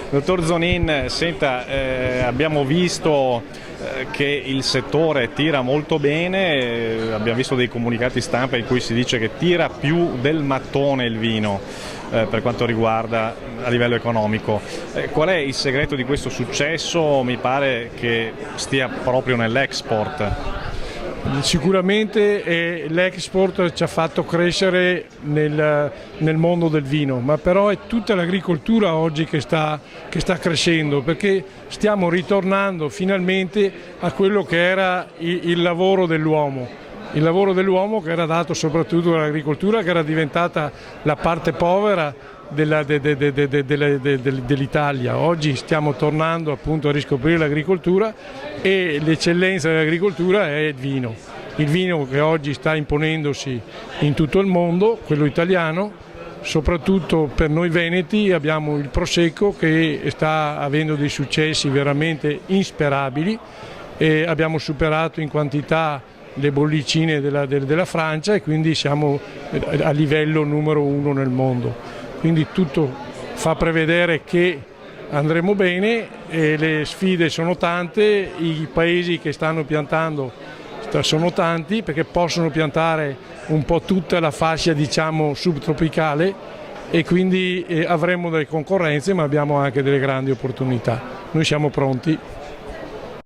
Dottor Zonin, senta, abbiamo visto che il settore tira molto bene, abbiamo visto dei comunicati stampa in cui si dice che tira più del mattone il vino per quanto riguarda a livello economico. Qual è il segreto di questo successo? Mi pare che stia proprio nell'export. Sicuramente l'export ci ha fatto crescere nel mondo del vino, ma però è tutta l'agricoltura oggi che sta crescendo, perché stiamo ritornando finalmente a quello che era il lavoro dell'uomo. Il lavoro dell'uomo che era dato soprattutto dall'agricoltura, che era diventata la parte povera dell'Italia. Oggi stiamo tornando appunto a riscoprire l'agricoltura e l'eccellenza dell'agricoltura è il vino che oggi sta imponendosi in tutto il mondo, quello italiano. Soprattutto per noi veneti abbiamo il Prosecco che sta avendo dei successi veramente insperabili e abbiamo superato in quantità le bollicine della Francia e quindi siamo a livello numero 1 nel mondo. Quindi tutto fa prevedere che andremo bene e le sfide sono tante, i paesi che stanno piantando sono tanti perché possono piantare un po' tutta la fascia diciamo subtropicale e quindi avremo delle concorrenze ma abbiamo anche delle grandi opportunità. Noi siamo pronti.